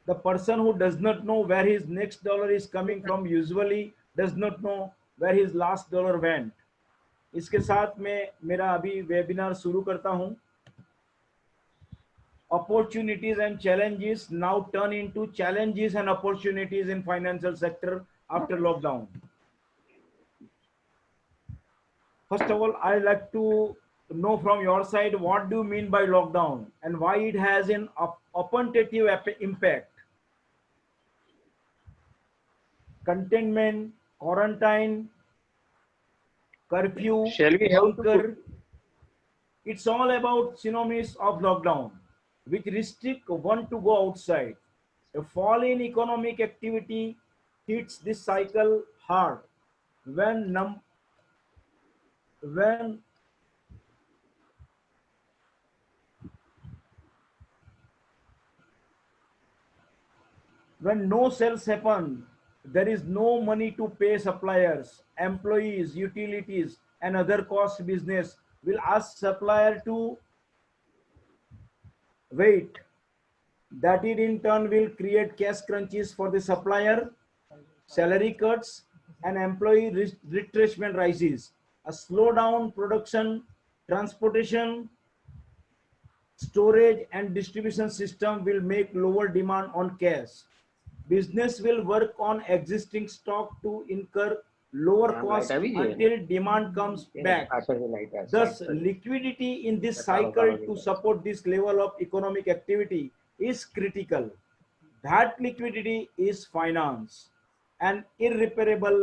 The person who does not know where his next dollar is coming from usually does not know where his last dollar went. इसके साथ में मेरा अभी webinar शुरू करता हूं. Opportunities and challenges now turn into challenges and opportunities in financial sector after lockdown. First of all, I like to know from your side what do you mean by lockdown and why it has an augmentative impact. Containment, quarantine, curfew, Shall we have to put bunker. It's all about synonyms of lockdown, which restrict one to go outside. A fall in economic activity hits this cycle hard when when when no sales happen, there is no money to pay suppliers, employees, utilities, and other costs. Business will ask supplier to wait. That it in turn will create cash crunches for the supplier, salary cuts, and employee retrenchment rises. A slowdown production, transportation, storage, and distribution system will make lower demand on cash. Business will work on existing stock to incur lower light cost આવી છે ને until demand comes back. પાછળથી light આ side Thus, પર liquidity in this કાળો cycle કાળો to દેખાય. support this level of economic activity is critical. That liquidity is finance, an irreparable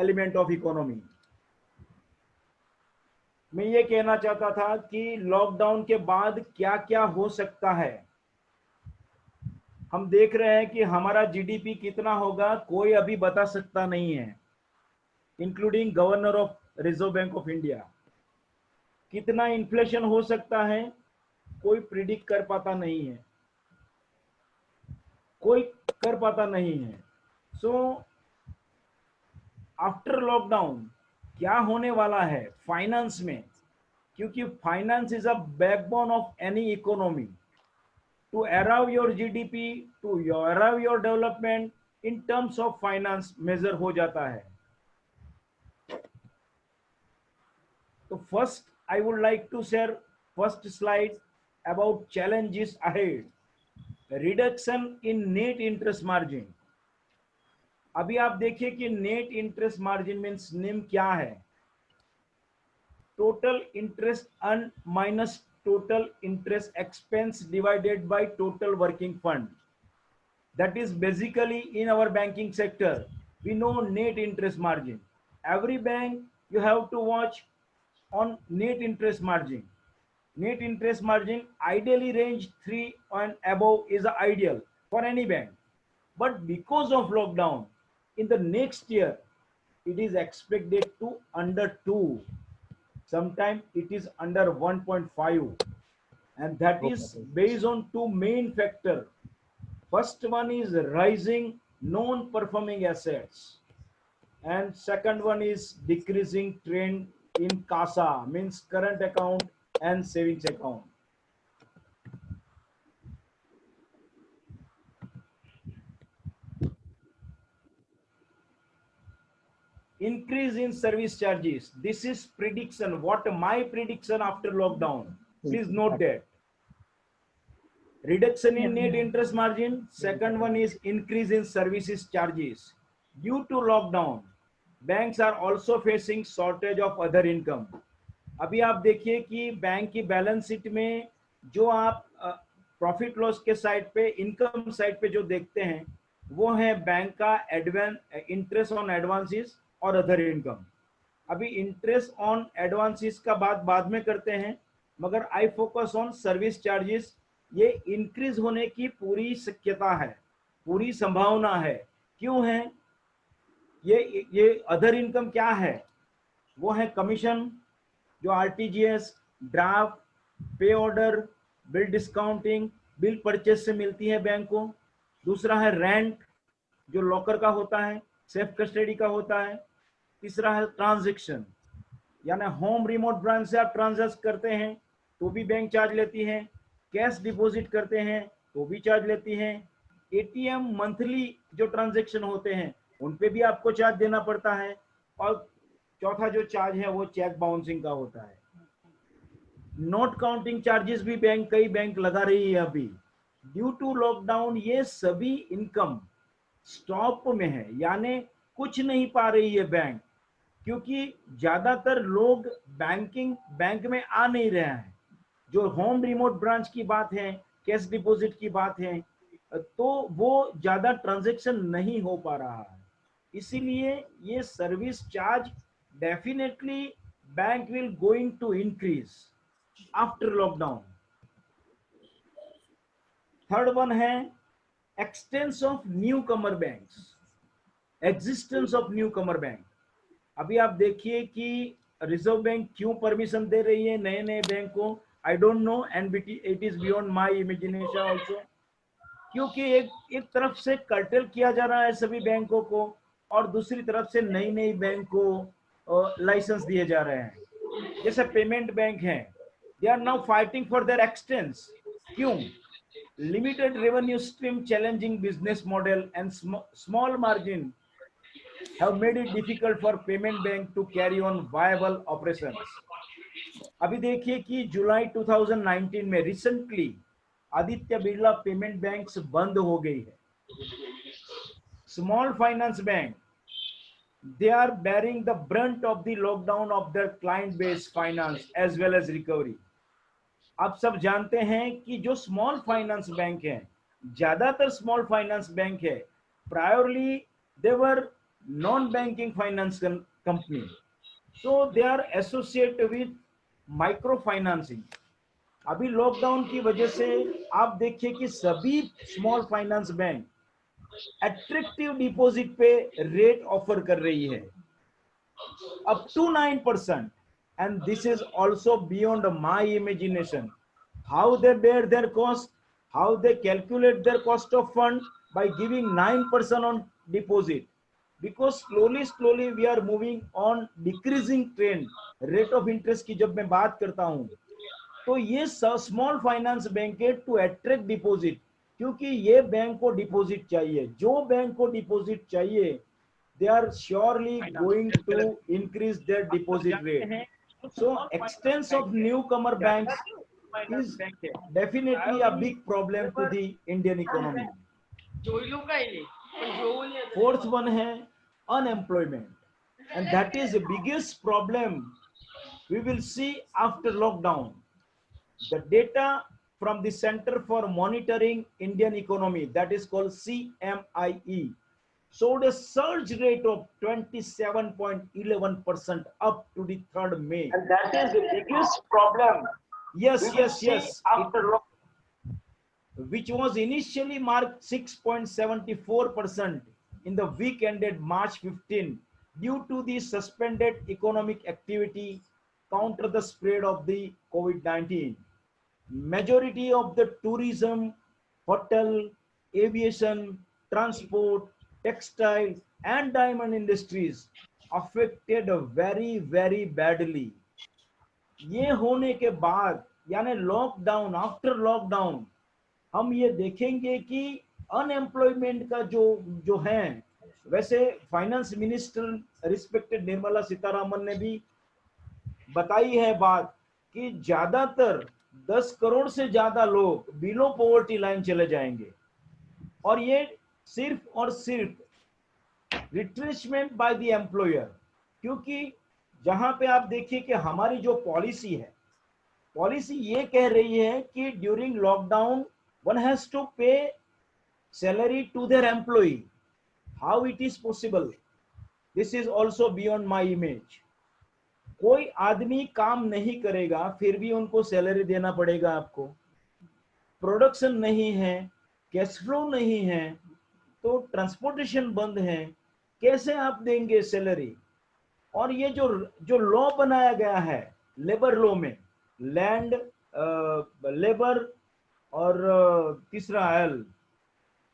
element of economy. मैं ये कहना चाहता था कि लॉकडाउन के बाद क्या क्या हो सकता है. हम देख रहे हैं कि हमारा जीडीपी कितना होगा कोई अभी बता सकता नहीं है, including governor of reserve Bank of India. कितना इन्फ्लेशन हो सकता है कोई प्रिडिक्ट कर पाता नहीं है, कोई कर पाता नहीं है. सो आफ्टर लॉकडाउन क्या होने वाला है फाइनेंस में, क्योंकि finance is a backbone of any economy. To arrive your GDP, to arrive your development in terms of finance measure हो जाता है. तो first I would like to share first slide about challenges ahead. Reduction in net interest margin. अभी आप देखिए कि net interest margin means निम क्या है. Total interest earn minus total interest expense divided by total working fund. That is basically in our banking sector we know net interest margin. Every bank you have to watch on net interest margin. Net interest margin ideally range 3 and above is ideal for any bank, but because of lockdown in the next year it is expected to under 2. Sometimes it is under 1.5, and that is based on two main factors. First one is rising non-performing assets, and second one is decreasing trend in CASA, means current account and savings account. Increase in service charges. This is prediction. What my prediction after lockdown. Please note that. Reduction in net interest margin. Second one is increase in services charges. Due to lockdown, banks are also facing shortage of other income. अभी आप देखिए कि bank की balance sheet में जो आप profit loss के side पे इनकम साइड पे जो देखते हैं वो है बैंक का एडवांस इंटरेस्ट ऑन एडवांसेस और अदर इनकम. अभी इंटरेस्ट ऑन एडवांसेस का बात बाद में करते हैं, मगर I focus on service charges. ये इंक्रीज होने की पूरी शक्यता है, पूरी संभावना है. क्यों है ये अदर इनकम क्या है? वो है कमीशन, जो आरटीजीएस, ड्राफ्ट, पे order, bill discounting, bill purchase से मिलती है बैंक को. दूसरा है रेंट, जो लॉकर का होता है, सेफ कस्टडी का होता है. तीसरा है ट्रांजैक्शन, यानी होम रिमोट ब्रांच से आप ट्रांजैक्ट करते हैं तो भी बैंक चार्ज लेती है, कैश डिपॉजिट करते हैं तो भी चार्ज लेती है, एटीएम मंथली जो ट्रांजैक्शन होते हैं उन पे भी आपको चार्ज देना पड़ता है, और चौथा जो चार्ज है वो चेक बाउंसिंग का होता है। नोट काउंटिंग चार्जेस भी कई बैंक लगा रही है अभी। ड्यू टू लॉकडाउन ये सभी इनकम स्टॉप में है, यानी कुछ नहीं पा रही है बैंक, क्योंकि ज्यादातर लोग बैंक में आ नहीं रहे हैं। जो होम रिमोट ब्रांच की बात है, कैश डिपॉजिट की बात है, तो वो ज्यादा ट्रांजैक्शन नहीं हो पा रहा है। इसीलिए ये service charge definitely bank will going to increase after lockdown. Third one है existence of newcomer banks, existence of newcomer bank. अभी आप देखिए कि रिजर्व बैंक क्यों परमिशन दे रही है नए नए बैंक को, I don't know, and it is beyond my imagination also. क्योंकि एक तरफ से कर्टेल किया जा रहा है सभी बैंकों को, और दूसरी तरफ से नई नई बैंक को लाइसेंस दिए जा रहे हैं। जैसे पेमेंट बैंक हैं, they are now fighting for their existence. क्यों? Limited revenue stream, challenging business model and small margin have made it difficult for payment bank to carry on viable operations. अभी देखिए कि जुलाई 2019 में recently Aditya Birla payment banks बंद हो गई है। Small finance bank, they are bearing the brunt of the lockdown of their client base finance as well as recovery. आप सब जानते हैं कि जो स्मॉल फाइनेंस बैंक है, ज्यादातर स्मॉल फाइनेंस बैंक है, priorly they were non banking finance company, so they are associate with micro financing. अभी लॉकडाउन की वजह से आप देखिए कि सभी small finance bank attractive deposit पे रेट ऑफर कर रही है, up to 9%, and this is also beyond my imagination. How they bear their cost, how they calculate their cost of fund by giving 9% on deposit, because slowly we are moving on decreasing trend rate of interest की जब मैं बात करता हूं, तो ये small finance bank है to attract deposit, क्योंकि ये बैंक को डिपॉजिट चाहिए। जो बैंक को डिपॉजिट चाहिए, they are surely going to increase their deposit rate. So expense of newcomer banks is definitely a big problem to the Indian economy. Fourth one है unemployment, and that is the biggest problem we will see after lockdown. The data from the Center for Monitoring Indian Economy, that is called CMIE, showed a surge rate of 27.11% up to the 3rd May. And that is the biggest problem. Yes. After which was initially marked 6.74% in the week ended March 15 due to the suspended economic activity counter the spread of the COVID-19. Majority of the tourism, hotel, aviation, transport, textile and diamond industries affected very badly. ये होने के बाद यानी lockdown, after lockdown हम ये देखेंगे कि unemployment का जो है, वैसे finance minister respected Nirmala Sitharaman ने भी बताई है बात कि ज्यादातर 10 करोड़ से ज्यादा लोग बिलो पॉवर्टी लाइन चले जाएंगे, और ये सिर्फ और सिर्फ रिट्रेसमेंट बाय द एम्प्लॉयर। क्योंकि जहां पे आप देखिए कि हमारी जो पॉलिसी है, पॉलिसी ये कह रही है कि during lockdown one has to pay salary to their employ. How it is possible? This is also beyond my image. कोई आदमी काम नहीं करेगा फिर भी उनको सैलरी देना पड़ेगा आपको। प्रोडक्शन नहीं है, कैश फ्लो नहीं है, तो ट्रांसपोर्टेशन बंद है, कैसे आप देंगे सैलरी? और ये जो लॉ बनाया गया है लेबर लॉ में, लैंड, लेबर और तीसरा एल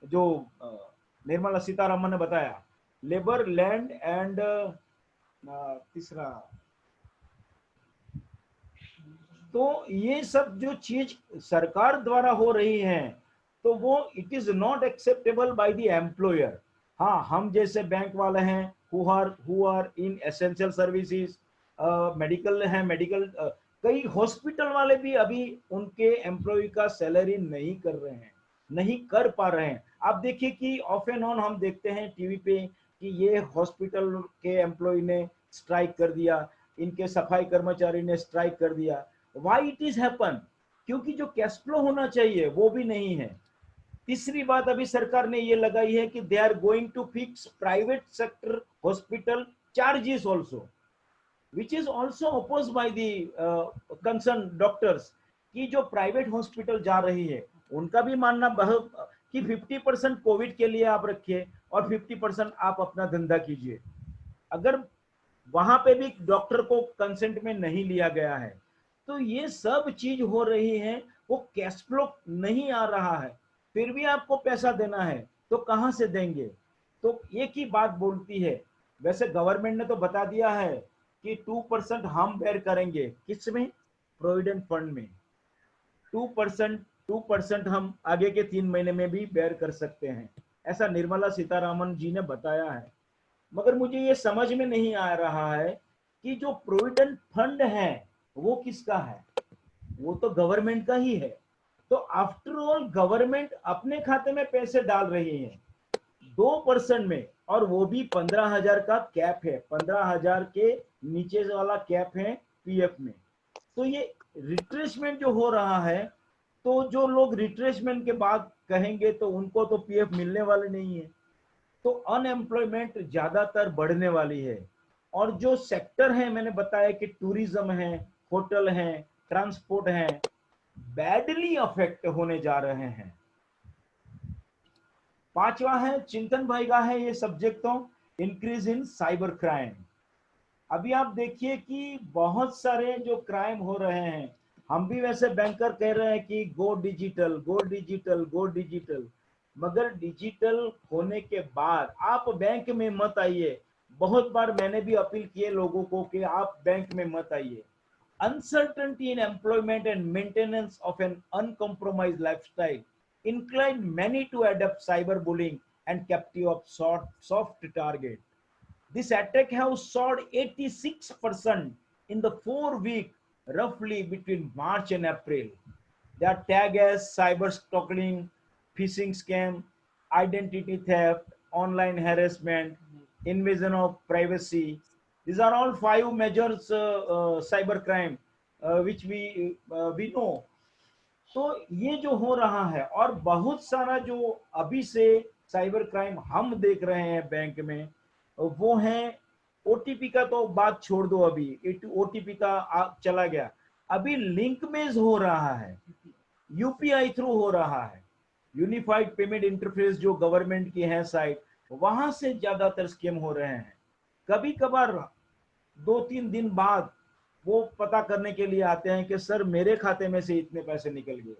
जो निर्मला सीतारामन ने बताया, लेबर, लैंड एंड तीसरा, तो ये सब जो चीज सरकार द्वारा हो रही है, तो वो it is not acceptable by the employer. हाँ, हम जैसे बैंक वाले हैं who are in essential services, medical है, मेडिकल कई हॉस्पिटल वाले भी अभी उनके एम्प्लॉय का सैलरी नहीं कर रहे हैं, नहीं कर पा रहे हैं। आप देखिए कि ऑफ एंड ऑन हम देखते हैं टीवी पे कि ये हॉस्पिटल के एम्प्लॉय ने स्ट्राइक कर दिया, इनके सफाई कर्मचारी ने स्ट्राइक कर दिया। Why it is happen? क्योंकि जो कैश फ्लो होना चाहिए वो भी नहीं है। तीसरी बात अभी सरकार ने ये लगाई है कि they are going to fix private sector hospital charges also, which is also opposed by the concerned doctors, कि जो प्राइवेट हॉस्पिटल जा रही है उनका भी मानना बहुत कि 50% कोविड के लिए आप रखिए और 50% आप अपना धंधा कीजिए। अगर वहां पे भी डॉक्टर को कंसेंट में नहीं लिया गया है तो ये सब चीज हो रही है, वो कैश फ्लो नहीं आ रहा है, फिर भी आपको पैसा देना है तो कहां से देंगे? तो एक ही बात बोलती है, वैसे गवर्नमेंट ने तो बता दिया है कि 2% हम बेयर करेंगे, किसमें? प्रोविडेंट फंड में 2%, 2% हम आगे के 3 महीने में भी बेयर कर सकते हैं, ऐसा निर्मला सीतारामन जी ने बताया है। मगर मुझे ये समझ में नहीं आ रहा है कि जो प्रोविडेंट फंड है वो किसका है? वो तो गवर्नमेंट का ही है। तो आफ्टर ऑल गवर्नमेंट अपने खाते में पैसे डाल रही है 2% में, और वो भी 15,000 का कैप है, 15,000 के नीचे वाला कैप है पीएफ में। तो ये रिट्रेसमेंट जो हो रहा है, तो जो लोग रिट्रेसमेंट के बाद कहेंगे तो उनको तो पीएफ मिलने वाले नहीं है, तो अनएम्प्लॉयमेंट ज्यादातर बढ़ने वाली है। और जो सेक्टर है, मैंने बताया कि टूरिज्म है, होटल है, ट्रांसपोर्ट है, बैडली अफेक्ट होने जा रहे हैं। पांचवा है, चिंतन भाई का है ये सब्जेक्ट, तो इंक्रीज इन साइबर क्राइम। अभी आप देखिए कि बहुत सारे जो क्राइम हो रहे हैं, हम भी वैसे बैंकर कह रहे हैं कि गो डिजिटल, गो डिजिटल, गो डिजिटल, मगर डिजिटल होने के बाद आप बैंक में मत आइए। बहुत बार मैंने भी अपील किए लोगों को कि आप बैंक में मत आइए। Uncertainty in employment and maintenance of an uncompromised lifestyle incline many to adopt cyberbullying and captive of soft target. This attack has soared 86% in the 4 week roughly between March and April. They are tagged as cyber stalking, phishing scam, identity theft, online harassment, invasion of privacy. These are all 5 major cyber crime which we know. तो ये जो हो रहा है, और बहुत सारा जो अभी से साइबर क्राइम हम देख रहे हैं बैंक में, वो है ओटीपी का तो बात छोड़ दो, अभी ओटीपी का चला गया, अभी लिंक मेज हो रहा है, यूपीआई थ्रू हो रहा है, यूनिफाइड पेमेंट इंटरफेस जो गवर्नमेंट की है साइट, वहां से ज्यादातर स्कैम हो रहे हैं। कभी कभार 2-3 दिन बाद वो पता करने के लिए आते हैं कि सर मेरे खाते में से इतने पैसे निकल गए।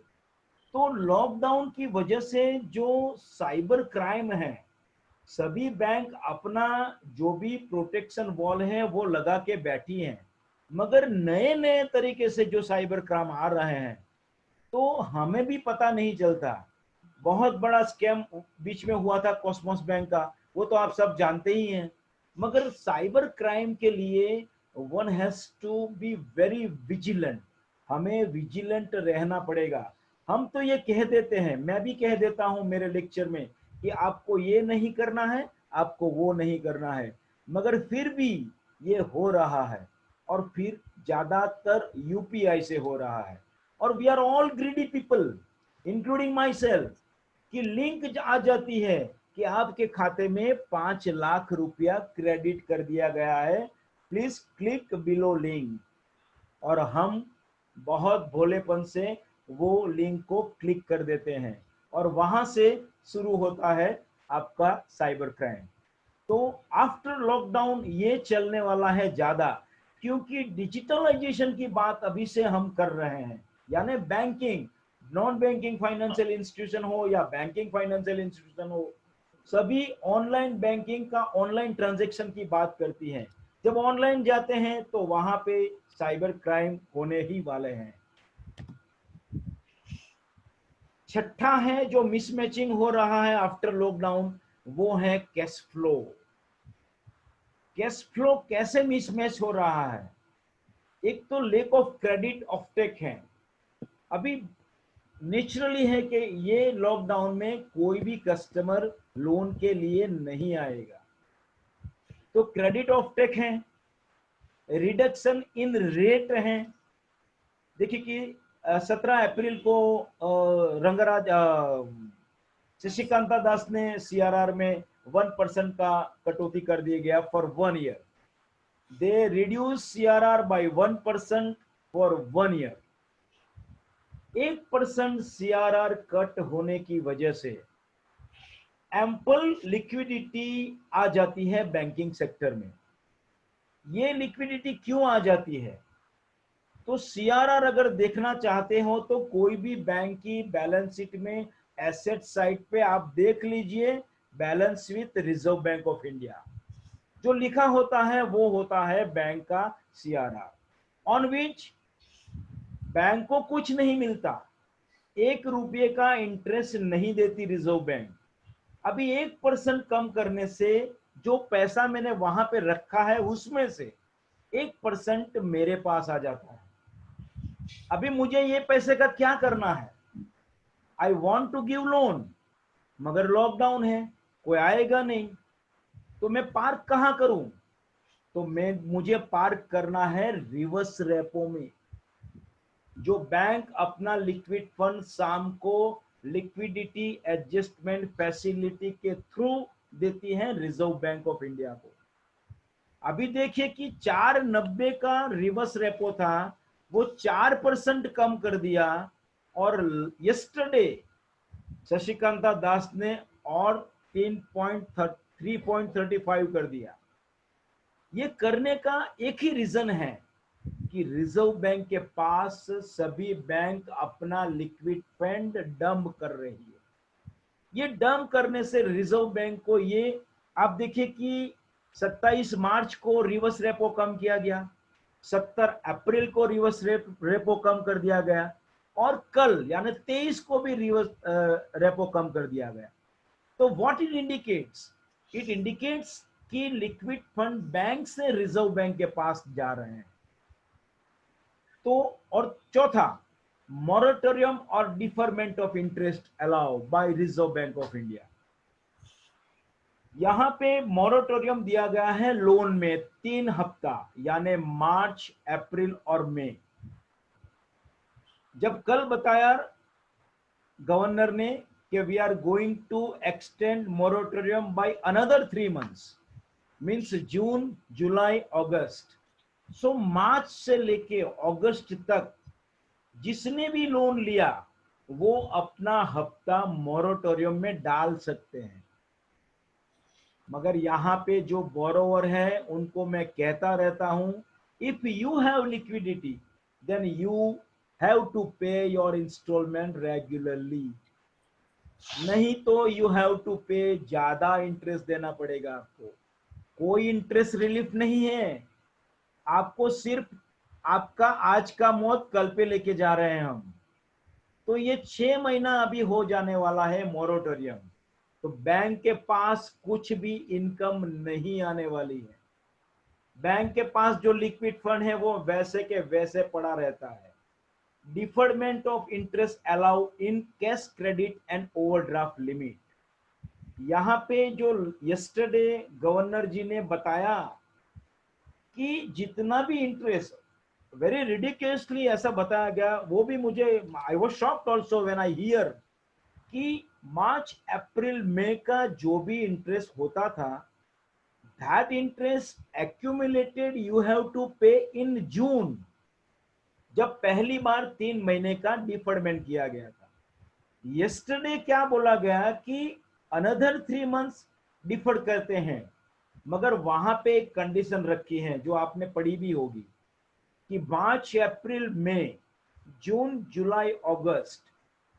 तो लॉकडाउन की वजह से जो साइबर क्राइम है, सभी बैंक अपना जो भी प्रोटेक्शन वॉल है वो लगा के बैठी हैं, मगर नए नए तरीके से जो साइबर क्राइम आ रहे हैं तो हमें भी पता नहीं चलता। बहुत बड़ा स्कैम बीच में हुआ था कॉस्मोस बैंक का, वो तो आप सब जानते ही हैं। मगर साइबर क्राइम के लिए one has to be very vigilant, हमें विजिलेंट रहना पड़ेगा। हम तो ये कह देते हैं, मैं भी कह देता हूं मेरे लेक्चर में कि आपको ये नहीं करना है, आपको वो नहीं करना है, मगर फिर भी ये हो रहा है, और फिर ज्यादातर यूपीआई से हो रहा है। और we are all greedy people including myself, कि लिंक आ जाती है कि आपके खाते में 5 लाख रुपया क्रेडिट कर दिया गया है, प्लीज क्लिक बिलो लिंक, और हम बहुत भोलेपन से वो लिंक को क्लिक कर देते हैं, और वहां से शुरू होता है आपका साइबर क्राइम। तो आफ्टर लॉकडाउन ये चलने वाला है ज्यादा, क्योंकि डिजिटलाइजेशन की बात अभी से हम कर रहे हैं, यानी banking, non banking financial institution हो या बैंकिंग फाइनेंशियल इंस्टीट्यूशन हो, सभी ऑनलाइन बैंकिंग का, ऑनलाइन ट्रांजैक्शन की बात करती हैं। जब ऑनलाइन जाते हैं तो वहां पे साइबर क्राइम होने ही वाले हैं। छठा है जो मिसमैचिंग हो रहा है आफ्टर लॉकडाउन, वो है कैश फ्लो। कैश फ्लो कैसे मिसमैच हो रहा है? एक तो लेक ऑफ क्रेडिट ऑफटेक है। अभी नेचुरली है कि ये लॉकडाउन में कोई भी कस्टमर लोन के लिए नहीं आएगा, तो क्रेडिट ऑफटेक है, रिडक्शन इन रेट है। देखिए कि 17 अप्रैल को रंगराज शशिकांता दास ने सीआरआर में 1% का कटौती कर दिया गया for 1 year. They reduce CRR by 1% for 1 year. 1% CRR cut होने की वजह से एम्पल लिक्विडिटी आ जाती है बैंकिंग सेक्टर में। ये लिक्विडिटी क्यों आ जाती है? तो सीआरआर अगर देखना चाहते हो तो कोई भी बैंक की बैलेंस शीट में एसेट साइड पे आप देख लीजिए, balance with reserve Bank of India जो लिखा होता है वो होता है बैंक का सीआरआर, ऑन विच बैंक को कुछ नहीं मिलता। 1 रुपये का इंटरेस्ट नहीं देती रिजर्व बैंक। अभी 1% कम करने से जो पैसा मैंने वहां पे रखा है उसमें से 1% मेरे पास आ जाता है। अभी मुझे ये पैसे का क्या करना है? I want to give loan, मगर लॉकडाउन है, कोई आएगा नहीं, तो मैं पार्क कहां करूं? तो मुझे पार्क करना है रिवर्स रेपो में। जो बैंक अपना लिक्विड फंड शाम को लिक्विडिटी एडजस्टमेंट फैसिलिटी के थ्रू देती है रिजर्व बैंक ऑफ इंडिया को। अभी देखिए कि 4.90 का रिवर्स रेपो था, वो 4% कम कर दिया, और यस्टरडे शशिकांता दास ने और 3.35 कर दिया। ये करने का एक ही रीजन है कि रिजर्व बैंक के पास सभी बैंक अपना लिक्विड फंड डंप कर रही है। ये डंप करने से रिजर्व बैंक को ये, आप देखिए कि 27 मार्च को रिवर्स रेपो कम किया गया, 17 अप्रैल को रिवर्स रेपो कम कर दिया गया, और कल यानी 23 को भी रिवर्स रेपो कम कर दिया गया। तो what it indicates? It indicates कि लिक्विड फंड बैंक से रिजर्व बैंक के पास जा रहे हैं। तो और चौथा, मॉरेटोरियम और deferment of interest allow by Reserve Bank of India. यहां पे मॉरेटोरियम दिया गया है लोन में 3 हफ्ता, यानी मार्च, अप्रैल और मई। जब कल बताया गवर्नर ने कि we are going to extend moratorium by another 3 months, means June, July, August. So मार्च से लेके अगस्त तक जिसने भी लोन लिया वो अपना हफ्ता मॉरेटोरियम में डाल सकते हैं। मगर यहाँ पे जो बोरोवर है उनको मैं कहता रहता हूं, if you have liquidity then you have to pay your instalment regularly, नहीं तो यू हैव टू पे, ज्यादा इंटरेस्ट देना पड़ेगा आपको। कोई इंटरेस्ट रिलीफ नहीं है, आपको सिर्फ आपका आज का मौत कल पे लेके जा रहे हैं हम। तो ये 6 महीना अभी हो जाने वाला है मॉरेटोरियम, तो बैंक के पास कुछ भी इनकम नहीं आने वाली है। बैंक के पास जो लिक्विड फंड है वो वैसे के वैसे पड़ा रहता है। Deferment of interest allow in cash credit and overdraft limit. यहाँ पे जो यस्टरडे गवर्नर जी ने बताया कि जितना भी इंटरेस्ट, वेरी रिडिकुलसली ऐसा बताया गया, वो भी मुझे, I was shocked also when I hear कि मार्च, अप्रैल, मई का जो भी इंटरेस्ट होता था, that interest accumulated you have to pay in जून, जब पहली बार 3 महीने का डिफरमेंट किया गया था। यस्टरडे क्या बोला गया कि अनदर 3 months डिफर करते हैं, मगर वहां पे एक कंडीशन रखी है जो आपने पढ़ी भी होगी कि मार्च, अप्रैल, मई, जून, जुलाई, अगस्त,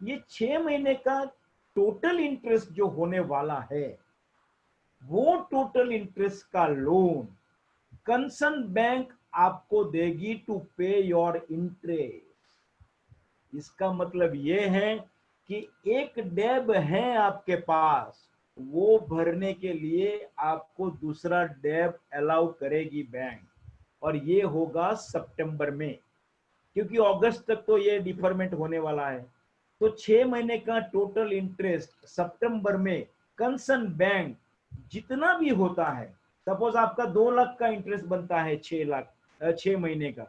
ये 6 महीने का टोटल इंटरेस्ट जो होने वाला है, वो टोटल इंटरेस्ट का लोन कंसर्न बैंक आपको देगी टू पे योर इंटरेस्ट। इसका मतलब ये है कि एक डेब है आपके पास, वो भरने के लिए आपको दूसरा डेब अलाउ करेगी बैंक, और ये होगा सितंबर में, क्योंकि अगस्त तक तो ये डिफरमेंट होने वाला है। तो 6 महीने का टोटल इंटरेस्ट सितंबर में कंसर्न बैंक जितना भी होता है, सपोज आपका 2 लाख का इंटरेस्ट बनता है 6 महीने का,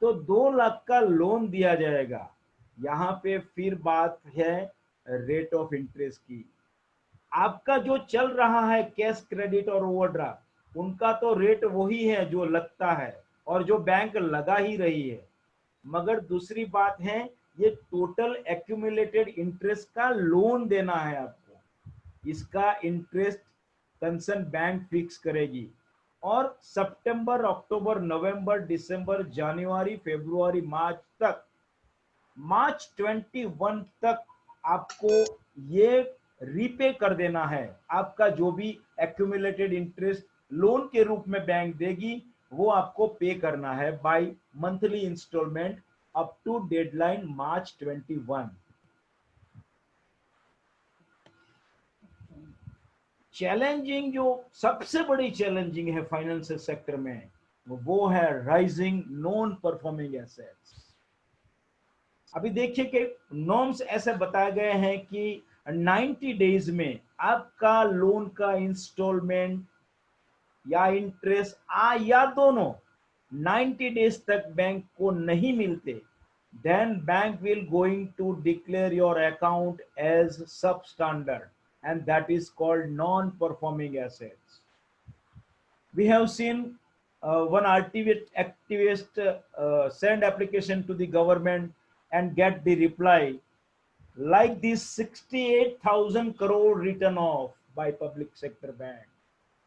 तो 2 लाख का लोन दिया जाएगा। यहाँ पे फिर बात है रेट ऑफ इंटरेस्ट की। आपका जो चल रहा है कैश क्रेडिट और ओवरड्राफ्ट, उनका तो रेट वही है जो लगता है और जो बैंक लगा ही रही है, मगर दूसरी बात है ये टोटल एक्यूमुलेटेड इंटरेस्ट का लोन देना है आपको, इसका इंटरेस्ट कंसर्न बैंक फिक्स करेगी। और सितंबर, अक्टूबर, नवंबर, दिसंबर, जनवरी, फरवरी, मार्च 21 तक आपको ये रीपे कर देना है। आपका जो भी एक्यूमुलेटेड इंटरेस्ट लोन के रूप में बैंक देगी, वो आपको पे करना है by monthly instalment up to deadline March 21। Challenging, जो सबसे बड़ी चैलेंजिंग है फाइनेंशियल सेक्टर में, वो है राइजिंग नॉन परफॉर्मिंग एसेट्स। अभी देखिए कि नॉर्म्स ऐसे बताए गए हैं कि 90 डेज में आपका लोन का इंस्टॉलमेंट या इंटरेस्ट या दोनों 90 डेज तक बैंक को नहीं मिलते, then bank will going to declare your account as substandard, and that is called non-performing assets. We have seen one activist send application to the government and get the reply like this: 68,000 crore written off by public sector bank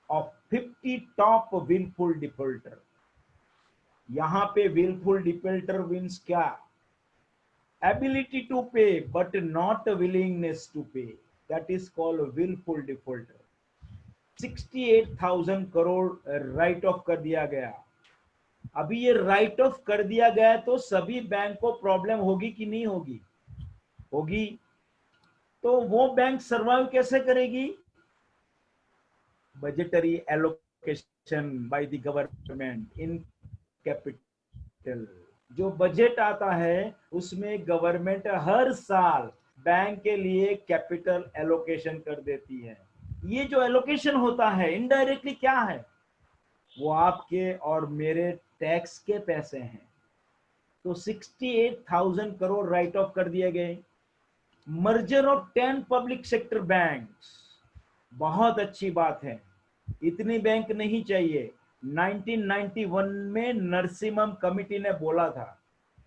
of 50 top willful defaulter. यहाँ पे willful defaulter means क्या? Ability to pay but not a willingness to pay, that is called a willful defaulter. 68,000 crore right of कर दिया गया। अभी ये right of कर दिया गया तो सभी बैंक को प्रॉब्लम होगी कि नहीं होगी? होगी। तो वो बैंक सर्वाइव कैसे करेगी? Budgetary allocation bye the government in capital. जो बजट आता है उसमें गवर्नमेंट हर साल बैंक के लिए कैपिटल एलोकेशन कर देती है। ये जो एलोकेशन होता है इनडायरेक्टली क्या है? वो आपके और मेरे टैक्स के पैसे हैं। तो 68,000 करोड़ राइट ऑफ कर दिए गए। Merger of 10 public sector banks, बहुत अच्छी बात है, इतनी बैंक नहीं चाहिए। 1991 में नरसिम्हम कमिटी ने बोला था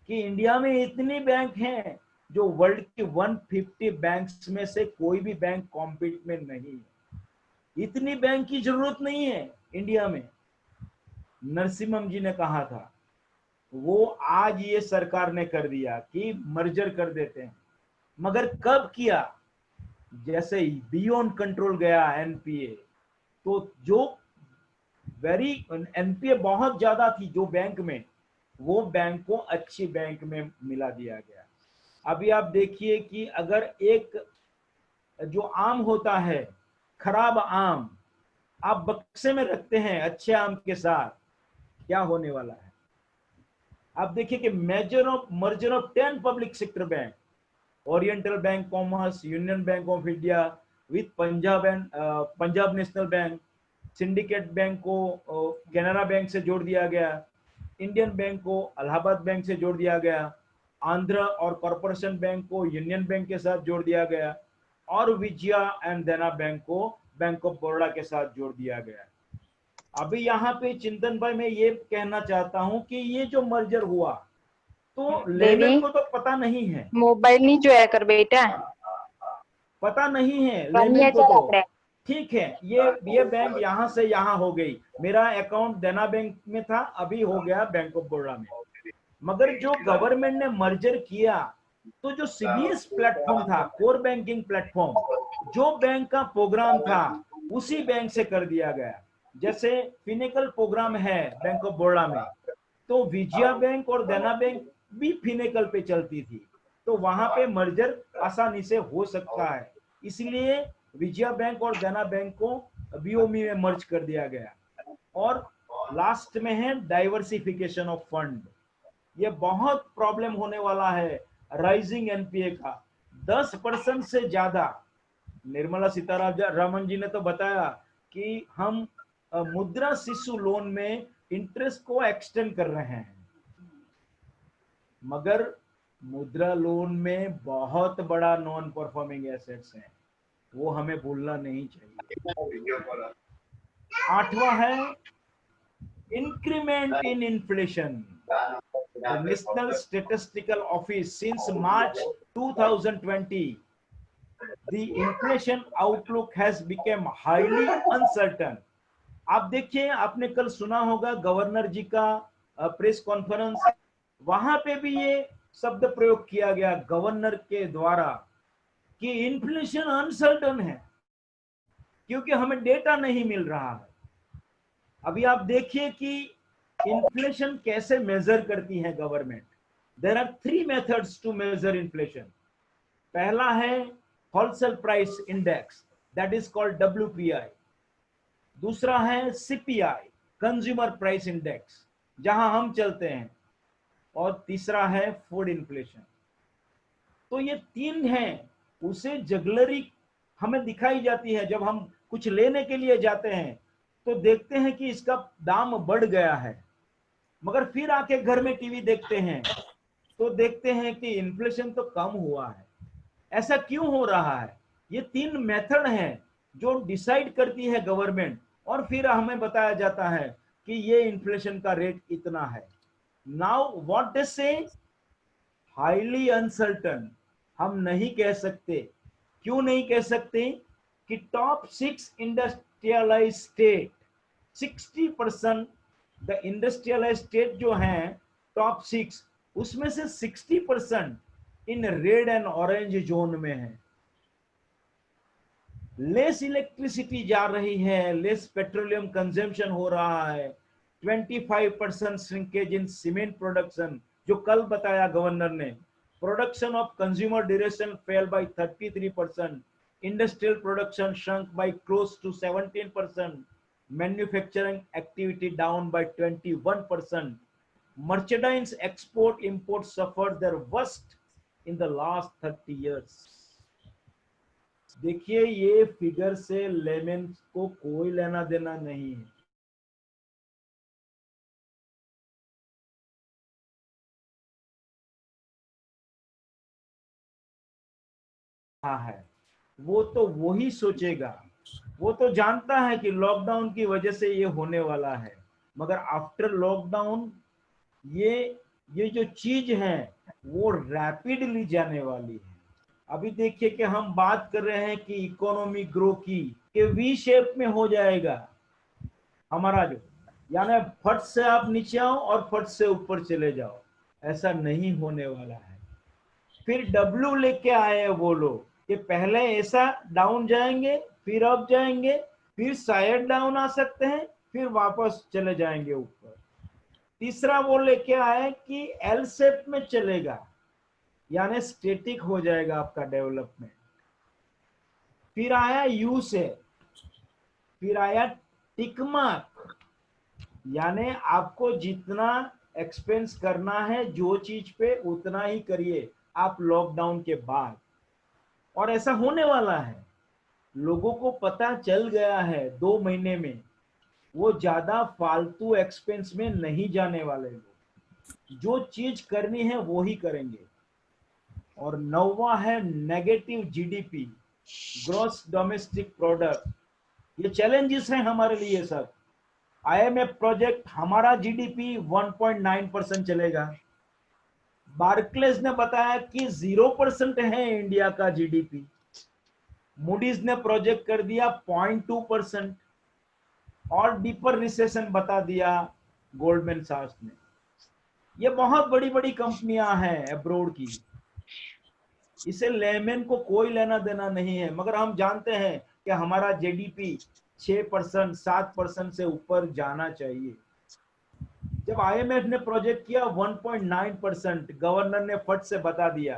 कि इंडिया में इतनी बैंक हैं जो वर्ल्ड की 150 बैंक्स में से कोई भी बैंक कॉम्पीट में नहीं है। इतनी बैंक की जरूरत नहीं है इंडिया में, नरसिम्हम जी ने कहा था। वो आज ये सरकार ने कर दिया कि मर्जर कर देते हैं, मगर कब किया? जैसे बियॉन्ड कंट्रोल गया एनपीए, तो जो एनपीए बहुत ज्यादा थी जो बैंक में, वो बैंक को अच्छी बैंक में मिला दिया गया। अभी आप देखिए कि अगर एक जो आम होता है, खराब आम, आप बक्से में रखते हैं अच्छे आम के साथ, क्या होने वाला है? आप देखिए कि merger of 10 public sector bank, oriental bank commerce, union bank of India with Punjab national bank, syndicate bank को कैनरा बैंक से जोड़ दिया गया, इंडियन बैंक को इलाहाबाद बैंक से जोड़ दिया गया, आंध्र और कॉर्पोरेशन बैंक को यूनियन बैंक के साथ जोड़ दिया गया, और विजया एंड देना बैंक को बैंक ऑफ बड़ौदा के साथ जोड़ दिया गया। अभी यहाँ पे चिंतन भाई मैं ये कहना चाहता हूँ कि ये जो मर्जर हुआ तो लेमैन को तो पता नहीं है, मोबाइल नहीं जो है कर बेटा, पता नहीं है लेमैन को। तो ठीक है, ये बैंक यहाँ से यहाँ हो गई, मेरा अकाउंट देना बैंक में था, अभी हो गया बैंक ऑफ बड़ौदा में। मगर जो गवर्नमेंट ने मर्जर किया, तो जो सीबीएस प्लेटफॉर्म था, कोर बैंकिंग प्लेटफॉर्म, जो बैंक का प्रोग्राम था उसी बैंक से कर दिया गया। जैसे फिनेकल प्रोग्राम है बैंक ऑफ बड़ौदा में, तो विजया बैंक और देना बैंक भी फिनेकल पे चलती थी। तो वहां पे मर्जर आसानी से हो सकता है। इसलिए विजया बैंक और देना बैंक को बीओमी में मर्ज कर दिया गया। और लास्ट में है डाइवर्सिफिकेशन ऑफ फंड। ये बहुत प्रॉब्लम होने वाला है राइजिंग एनपीए का। 10% से ज्यादा, निर्मला सीतारामन जी ने तो बताया कि हम मुद्रा शिशु लोन में इंटरेस्ट को एक्सटेंड कर रहे हैं, मगर मुद्रा लोन में बहुत बड़ा नॉन परफॉर्मिंग एसेट्स हैं, वो हमें भूलना नहीं चाहिए। 8वां है increment in inflation. The National Statistical Office since March 2020, the inflation outlook has become highly uncertain. आप देखिए, आपने कल सुना होगा गवर्नर जी का प्रेस कॉन्फ्रेंस, वहां पे भी ये शब्द प्रयोग किया गया गवर्नर के द्वारा कि इन्फ्लेशन अनसर्टन है, क्योंकि हमें डेटा नहीं मिल रहा है। अभी आप देखिए कि इन्फ्लेशन कैसे मेजर करती है government. There are 3 methods to measure inflation. पहला है wholesale price index, that is called WPI। दूसरा है CPI, कंज्यूमर प्राइस इंडेक्स, जहां हम चलते हैं। और तीसरा है फूड इन्फ्लेशन। तो ये 3 हैं। उसे जगलरी हमें दिखाई जाती है जब हम कुछ लेने के लिए जाते हैं, तो देखते हैं कि इसका दाम बढ़ गया है, मगर फिर आके घर में टीवी देखते हैं तो देखते हैं कि इन्फ्लेशन तो कम हुआ है। ऐसा क्यों हो रहा है? ये 3 मेथड हैं जो डिसाइड करती है गवर्नमेंट, और फिर हमें बताया जाता है कि ये इन्फ्लेशन का रेट इतना है। नाउ व्हाट दे से, हाईली अनसर्टन। हम नहीं कह सकते। क्यों नहीं कह सकते? कि top 6 industrialise state, 60%, the industrialise state जो हैं टॉप 6, उसमें से 60% in red and orange zone में है। लेस इलेक्ट्रिसिटी जा रही है, लेस पेट्रोलियम कंजम्पशन हो रहा है, 25% श्रिंकेज इन सीमेंट प्रोडक्शन, जो कल बताया गवर्नर ने। Production of consumer duration fell by 33%, industrial production shrunk by close to 17%, manufacturing activity down by 21%, merchandise export import suffered their worst in the last 30 years. देखिए, ये figure से lemon को कोई लेना देना नहीं है। हाँ है, वो तो वही सोचेगा। वो तो जानता है कि लॉकडाउन की वजह से ये होने वाला है, मगर आफ्टर लॉकडाउन ये जो चीज है वो रैपिडली जाने वाली है। अभी देखिए कि हम बात कर रहे हैं कि इकोनॉमी ग्रो की कि वी शेप में हो जाएगा हमारा, जो यानी फट से आप नीचे आओ और फट से ऊपर चले जाओ, ऐसा नहीं होने वाला है। फिर डब्ल्यू लेके आए वो लोग कि पहले ऐसा डाउन जाएंगे, फिर अप जाएंगे, फिर शायद डाउन आ सकते हैं, फिर वापस चले जाएंगे ऊपर। तीसरा वो लेके आए कि एल शेप में चलेगा, यानी स्टेटिक हो जाएगा आपका डेवलपमेंट। फिर आया यू से, फिर आया टिक मार्क, यानी आपको जितना एक्सपेंस करना है जो चीज पे उतना ही करिए आप लॉकडाउन के बाद। और ऐसा होने वाला है, लोगों को पता चल गया है 2 महीने में वो ज्यादा फालतू एक्सपेंस में नहीं जाने वाले लोग, जो चीज करनी है वो ही करेंगे। और 9वां है negative GDP, gross domestic product. ये चैलेंजेस हैं हमारे लिए सब। IMF प्रोजेक्ट हमारा जीडीपी 1.9% चलेगा। बार्कलेज ने बताया कि 0% है इंडिया का जीडीपी। मूडीज ने प्रोजेक्ट कर दिया 0.2%, और डीपर रिसेशन बता दिया गोल्डमैन सैक्स ने। ये बहुत बड़ी बड़ी कंपनियां हैं अब्रोड की, इसे लेमन को कोई लेना देना नहीं है, मगर हम जानते हैं कि हमारा जीडीपी 6% 7% से ऊपर जाना चाहिए। जब IMF ने प्रोजेक्ट किया 1.9%, गवर्नर ने फट से बता दिया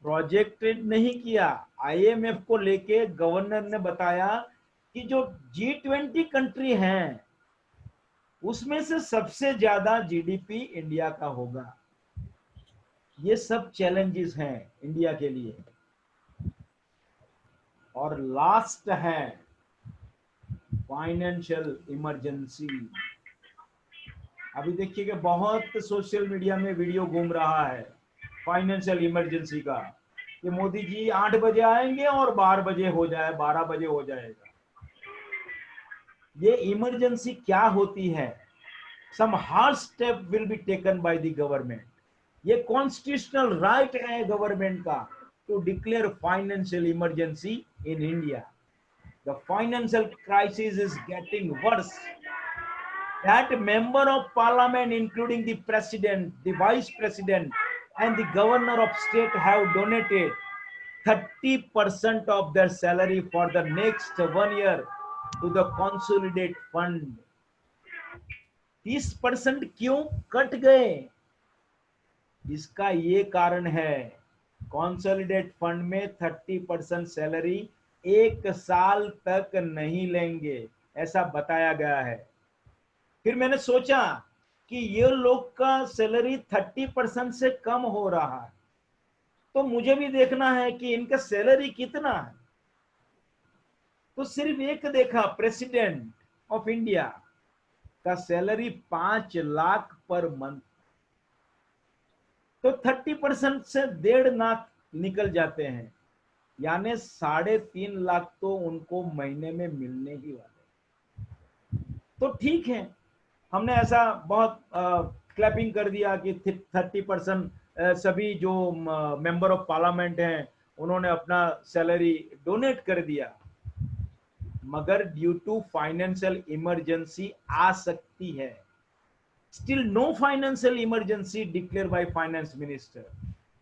प्रोजेक्टेड नहीं किया। आईएमएफ को लेके गवर्नर ने बताया कि जो G20 कंट्री हैं उसमें से सबसे ज्यादा जीडीपी इंडिया का होगा। ये सब चैलेंजेस हैं इंडिया के लिए। और लास्ट है फाइनेंशियल इमरजेंसी। अभी देखिए कि बहुत सोशल मीडिया में वीडियो घूम रहा है फाइनेंशियल इमरजेंसी का, कि मोदी जी 8 बजे आएंगे और 12 बजे हो जाए, 12 बजे हो जाएगा। ये इमरजेंसी क्या होती है? Some hard step will be taken by the government. ये कॉन्स्टिट्यूशनल राइट है गवर्नमेंट का to declare financial emergency in India. The financial crisis is getting worse. That member of parliament, including the president, the vice president, and the governor of state have donated 30% of their salary for the next 1 year to the consolidate fund. 30% क्यों cut गए? इसका ये कारण है, consolidate fund में 30% salary 1 साल तक नहीं लेंगे, ऐसा बताया गया है। फिर मैंने सोचा कि ये लोग का सैलरी 30% से कम हो रहा है, तो मुझे भी देखना है कि इनका सैलरी कितना है। तो सिर्फ एक देखा, प्रेसिडेंट ऑफ इंडिया का सैलरी 5 लाख पर मंथ, तो 30% से 1.5 लाख निकल जाते हैं, यानी 3.5 लाख तो उनको महीने में मिलने ही वाले। तो ठीक है, हमने ऐसा बहुत क्लैपिंग कर दिया कि 30% सभी जो मेंबर ऑफ पार्लियामेंट हैं उन्होंने अपना सैलरी डोनेट कर दिया। मगर ड्यू टू फाइनेंशियल इमरजेंसी आ सकती है। Still no financial emergency declare by finance minister.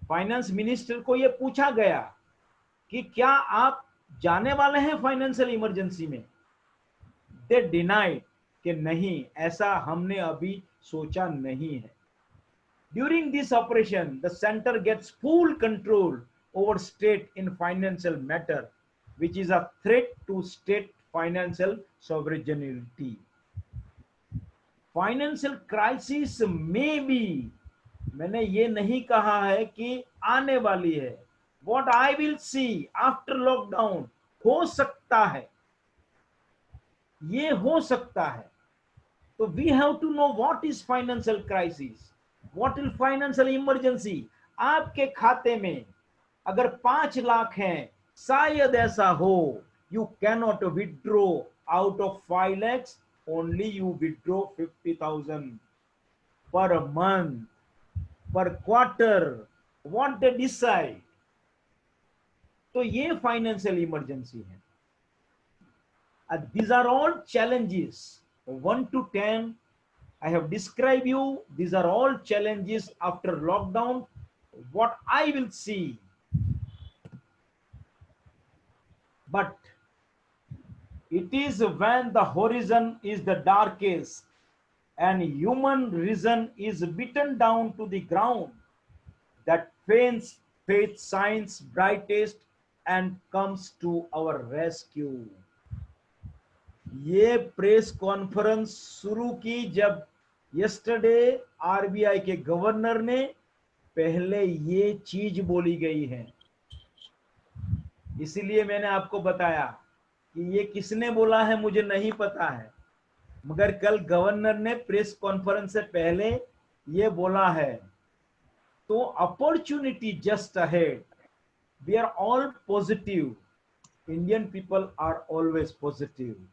Finance minister को यह पूछा गया कि क्या आप जाने वाले हैं फाइनेंशियल इमरजेंसी में? दे डिनाइड कि नहीं, ऐसा हमने अभी सोचा नहीं है। During this operation the centre gets full control over state in financial matter which is a threat to state financial sovereignty. Financial crisis में भी, मैंने ये नहीं कहा है कि आने वाली है। What I will see after lockdown, हो सकता है, ये हो सकता है। तो we have to know what is financial crisis, what is financial emergency. आपके खाते में अगर 5 लाख हैं, शायद ऐसा हो, you can not withdraw out of 5 lakhs, only you withdraw 50,000 per month, पर क्वार्टर, व्हाट दे डिसाइड। तो ये फाइनेंशियल इमरजेंसी है। These are all challenges 1 to 10 I have described you. These are all challenges after lockdown, what I will see. But it is when the horizon is the darkest and human reason is beaten down to the ground that faith shines brightest and comes to our rescue. ये press conference शुरू की जब yesterday RBI के governor ने पहले ये चीज बोली गई है। इसीलिए मैंने आपको बताया कि ये किसने बोला है मुझे नहीं पता है, मगर कल गवर्नर ने प्रेस कॉन्फ्रेंस से पहले ये बोला है। तो opportunity just ahead, we are all positive, Indian people are always positive.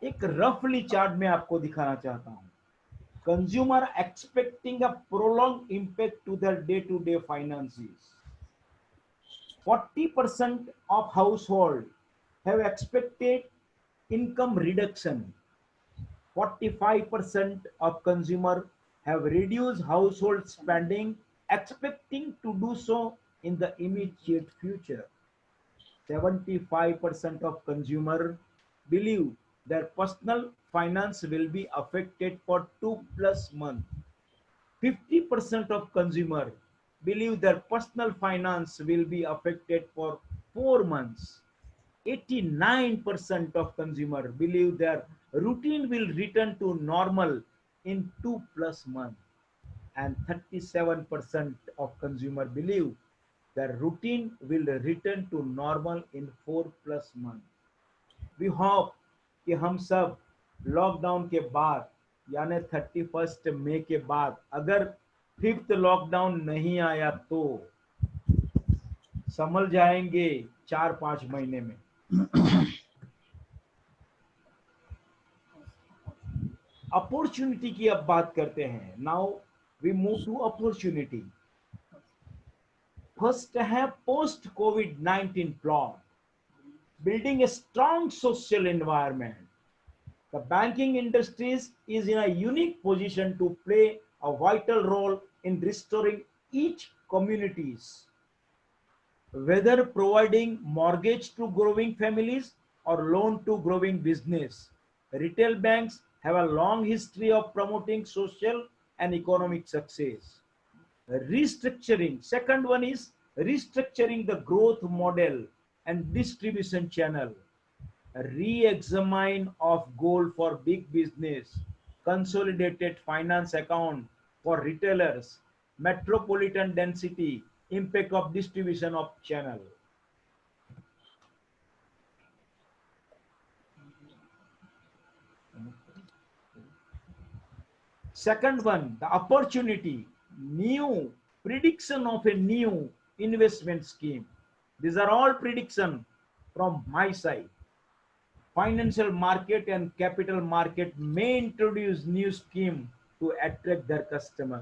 एक रफली चार्ट में आपको दिखाना चाहता हूं। Consumer expecting a prolong impact to their day to day finances. 40% of household have expected income reduction. 45% of consumer have reduced household spending, expecting to do so in the immediate future. 75% of consumer believe their personal finance will be affected for 2+ months. 50% of consumer believe their personal finance will be affected for 4 months. 89% of consumer believe their routine will return to normal in 2+ months, and 37% of consumer believe their routine will return to normal in 4+ months. We hope कि हम सब lockdown के बाद यानी 31 मई के बाद अगर 5th lockdown नहीं आया तो संभल जाएंगे 4-5 महीने में। अपॉर्चुनिटी की अब बात करते हैं। Now we move to opportunity. First है पोस्ट कोविड-19 plan, building a strong social environment. The banking industry is in a unique position to play a vital role in restoring each communities, whether providing mortgage to growing families or loan to growing business. Retail banks have a long history of promoting social and economic success. Restructuring. Second one is restructuring the growth model and distribution channel. Re-examine of goal for big business, consolidated finance account for retailers, metropolitan density, impact of distribution of channel. Second one, the opportunity, new prediction of a new investment scheme. These are all prediction from my side. Financial market and capital market may introduce new scheme to attract their customer.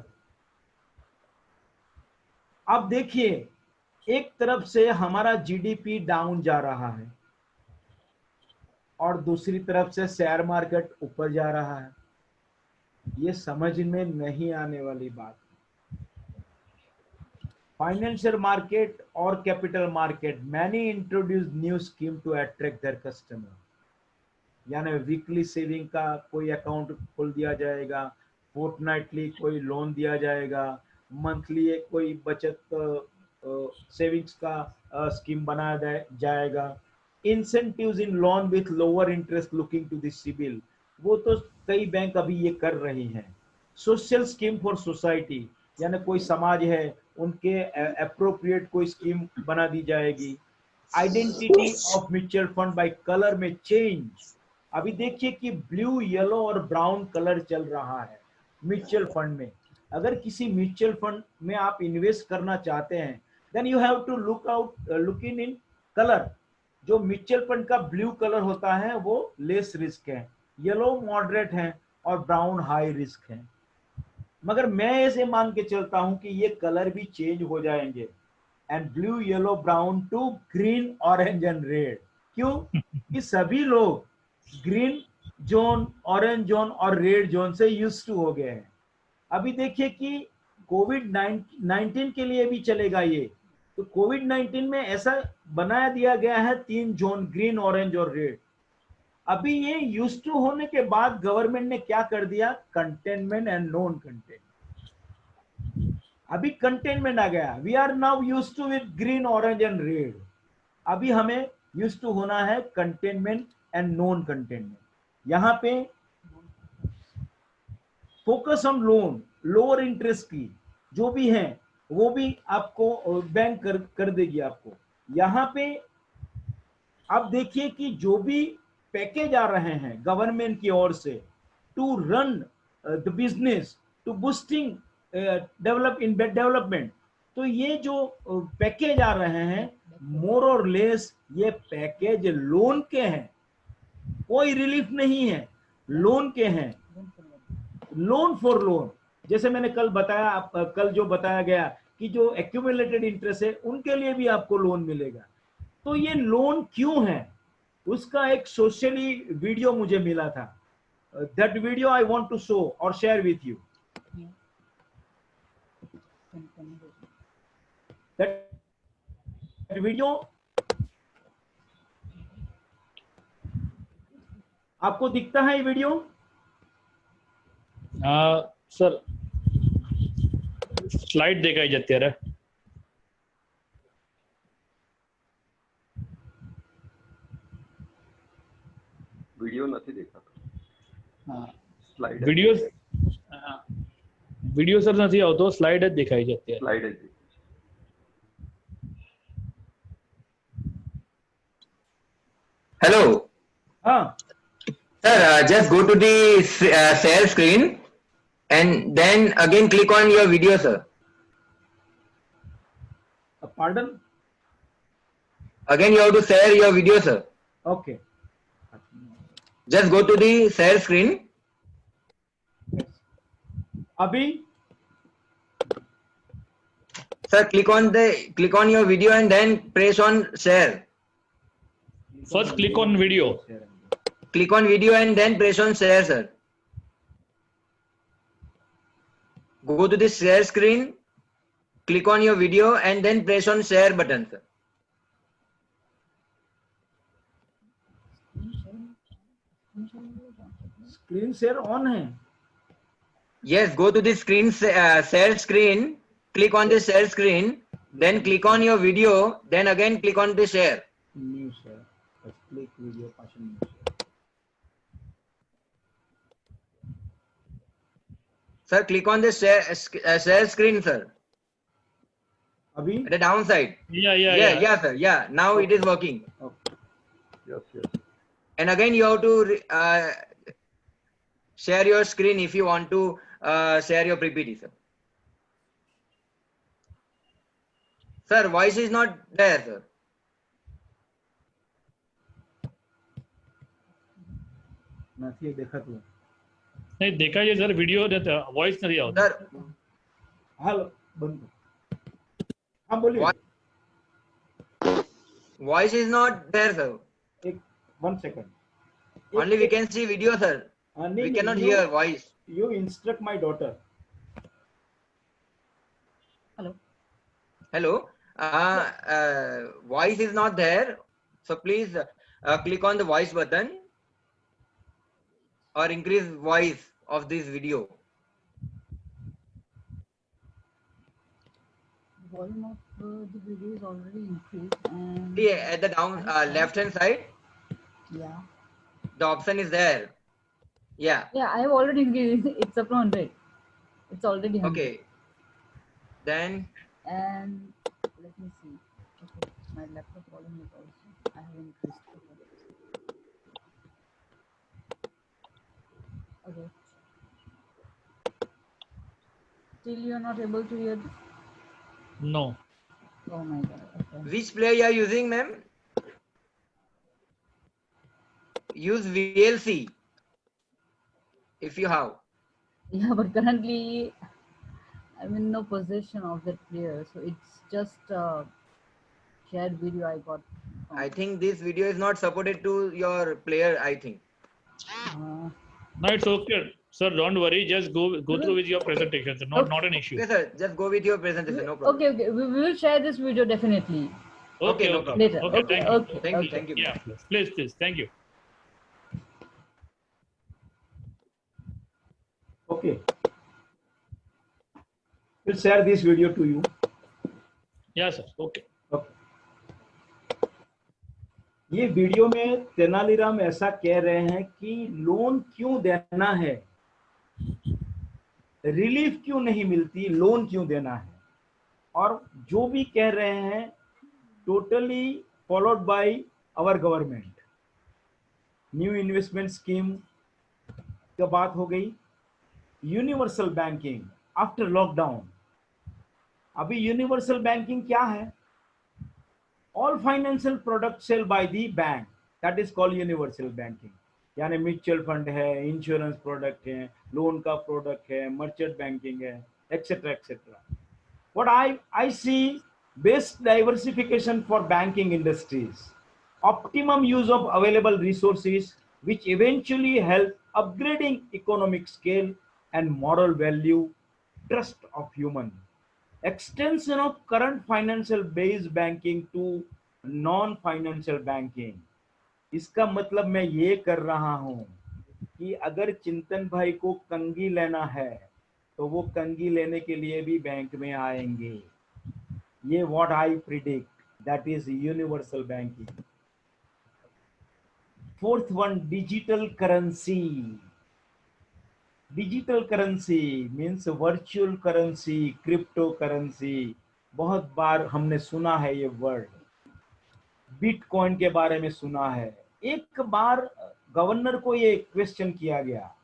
अब देखिए, एक तरफ से हमारा GDP down जा रहा है और दूसरी तरफ से शेयर मार्केट ऊपर जा रहा है। ये समझ में नहीं आने वाली बात। Financial market or capital market, many introduce new scheme to attract their customer. यानी वीकली सेविंग का कोई अकाउंट खोल दिया जाएगा, फोर्टनाइटली कोई लोन दिया जाएगा, मंथली एक कोई बचत सेविंग्स का स्कीम बनाया जाएगा, incentives in loan with lower interest looking to this CIBIL, वो तो कई बैंक अभी ये कर रही हैं। सोशल स्कीम फॉर सोसाइटी, यानी कोई समाज है उनके अप्रोप्रिएट कोई स्कीम बना दी जाएगी। Identity of mutual fund by colour में चेंज। अभी देखिए कि ब्लू, येलो और ब्राउन कलर चल रहा है म्यूचुअल फंड में। अगर किसी म्यूचुअल फंड में आप इन्वेस्ट करना चाहते हैं, then you have to look in colour. जो म्यूचुअल फंड का ब्लू कलर होता है वो लेस रिस्क है, येलो मॉडरेट है और ब्राउन हाई रिस्क है। मगर मैं ऐसे मान के चलता हूं कि ये कलर भी चेंज हो जाएंगे, and blue, yellow, brown to green, orange and red. क्यों? कि सभी लोग ग्रीन जोन, ऑरेंज जोन और रेड जोन से यूज्ड टू हो गए हैं। अभी देखिए कि कोविड-19 के लिए भी चलेगा ये। तो कोविड-19 में ऐसा बनाया दिया गया है 3 जोन, ग्रीन, ऑरेंज और रेड। अभी ये यूज टू होने के बाद गवर्नमेंट ने क्या कर दिया? Containment and non containment. अभी कंटेनमेंट आ गया। We are now use to with green, orange and red. अभी हमें यूज टू होना है कंटेनमेंट एंड नॉन कंटेनमेंट। यहां पे focus on loan, lower interest की जो भी है वो भी आपको बैंक कर देगी आपको। यहां पे आप देखिए कि जो भी पैकेज आ रहे हैं गवर्नमेंट की ओर से to run the business, to boosting development, तो ये जो पैकेज आ रहे हैं मोर और लेस ये पैकेज लोन के हैं, कोई रिलीफ नहीं है, लोन के हैं, लोन फॉर लोन। जैसे मैंने कल बताया, कल जो बताया गया कि जो एक्यूमुलेटेड इंटरेस्ट है उनके लिए भी आपको लोन मिलेगा। तो ये लोन क्यों है, उसका एक सोशली वीडियो मुझे मिला था। That video I want to show और share with you. That video आपको दिखता है ये वीडियो? सर स्लाइड देखाઈ છે અત્યારે. वीडियो नहीं देखा હા स्लाइड વિડિયો સર નથી આવતો, સ્લાઇડ જ દેખાય છે અત્યારે. स्लाइड है Hello, हाँ sir. Just go to the share screen and then again click on your video, sir. Pardon. Again you have to share your video, sir. Okay. Just go to the share screen. अभी Sir, click on your video and then press on share. First click on video. Click on video and then press on share, sir. Go to the share screen, click on your video and then press on share button, sir. Screen share on है. Yes, go to the screen share screen, click on the share screen, then click on your video, then again click on the share. New share. Click video Paschen new share. Sir, click on the share screen, sir. अभी At the downside. Yeah, sir. Yeah, now it is working. okay. yes And again you have to share your screen if you want to share your PPT, sir. Sir, voice is not there, sir. નથી દેખાતું. નહીં દેખાય છે sir, video voice નથી આવતો. Sir, હાલો બંધ. हाँ बोलिए. voice is not there, sir. एक 1 second. Only we can see video, sir. We cannot hear voice. You instruct my daughter. Hello. Voice is not there, so please click on the voice button or increase voice of this video. Volume of the video is already increased and Yeah, at the down left hand side, yeah, the option is there. Yeah. I have already increased. It's up to 100. It's already 100. Okay. Then And let me see. Okay, my laptop volume is also. I have increased. Okay. Still you are not able to hear this? No. Oh my god. Okay. which player you are using, ma'am? Use VLC if you have. Yeah, but currently I'm in no possession of that player, so it's just a shared video I got. I think this video is not supported to your player, I think. No, it's okay. Sir, don't worry. Just go through with your presentation. Sir. Not an issue. Okay, sir. Just go with your presentation. No problem. Okay. We will share this video definitely Okay, no problem. later. Okay, thank you. Okay. Thank you. Okay. Thank you. Yeah, please. Thank you. Okay. We'll share this video to you. Yeah, sir. Okay. Okay. ये video में तेनालीराम ऐसा कह रहे हैं कि loan क्यों देना है, रिलीफ क्यों नहीं मिलती, लोन क्यों देना है, और जो भी कह रहे हैं totally followed by our government. New investment scheme की बात हो गई. Universal banking after lockdown. अभी यूनिवर्सल बैंकिंग क्या है? All financial products sold by the bank, that is called universal banking. यानी म्यूचुअल फंड है, इंश्योरेंस प्रोडक्ट है, लोन का प्रोडक्ट है, मर्चेंट बैंकिंग है, etcetera etcetera. What I see, best diversification for banking industries, optimum use of available resources, which eventually help upgrading economic scale and moral value, trust of human. Extension of current financial based banking to non-financial banking. इसका मतलब मैं ये कर रहा हूं कि अगर चिंतन भाई को कंघी लेना है तो वो कंघी लेने के लिए भी बैंक में आएंगे। ये what I predict, that is universal banking. Fourth one, digital currency. Digital currency means virtual currency, crypto currency. बहुत बार हमने सुना है ये वर्ड, बिटकॉइन के बारे में सुना है। एक बार गवर्नर को ये क्वेश्चन किया गया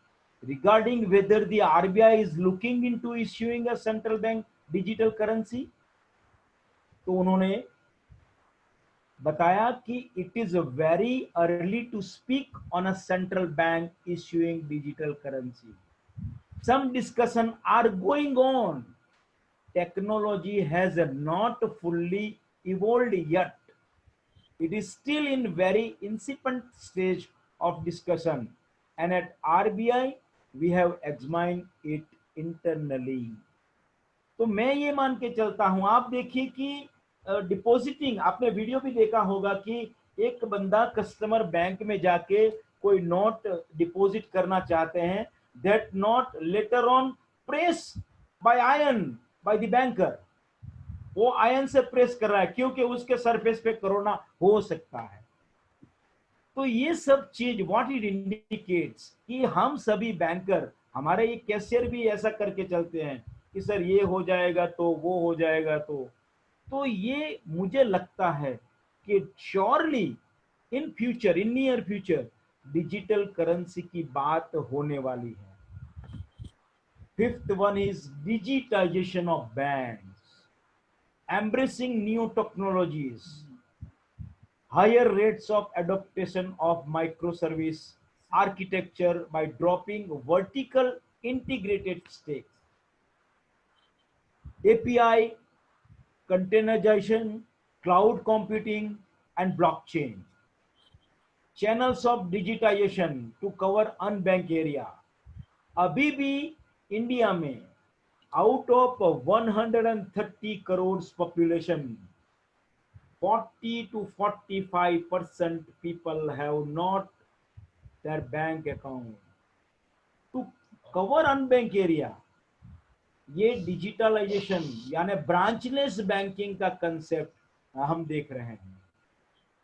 regarding whether the RBI is looking into issuing a central bank digital currency, तो उन्होंने बताया कि it is very early to speak on a central bank issuing digital currency. Some discussion are going on. Technology has not fully evolved yet. It is still in very incipient stage of discussion, and at RBI we have examined it internally. तो मैं ये मान के चलता हूं, आप देखिए कि डिपॉजिटिंग, आपने वीडियो भी देखा होगा कि एक बंदा कस्टमर बैंक में जाके कोई नोट डिपॉजिट करना चाहते हैं, that not later on press by iron by the banker, वो आयन से प्रेस कर रहा है क्योंकि उसके सरफेस पे कोरोना हो सकता है। तो ये सब चीज व्हाट इट इंडिकेट्स कि हम सभी बैंकर, हमारे ये कैशियर भी ऐसा करके चलते हैं कि सर ये हो जाएगा तो वो हो जाएगा। तो ये मुझे लगता है कि surely in future, in near future digital currency की बात होने वाली है। Fifth one is digitisation of banks, embracing new technologies, higher rates of adoption of microservice architecture by dropping vertical integrated stacks, API, containerization, cloud computing and blockchain, channels of digitization to cover unbanked area। अभी भी India में out of 130 crore population, 40 to 45% people have not their bank account। to cover unbanked area, ये digitalisation यानी branchless banking का concept हम देख रहे हैं।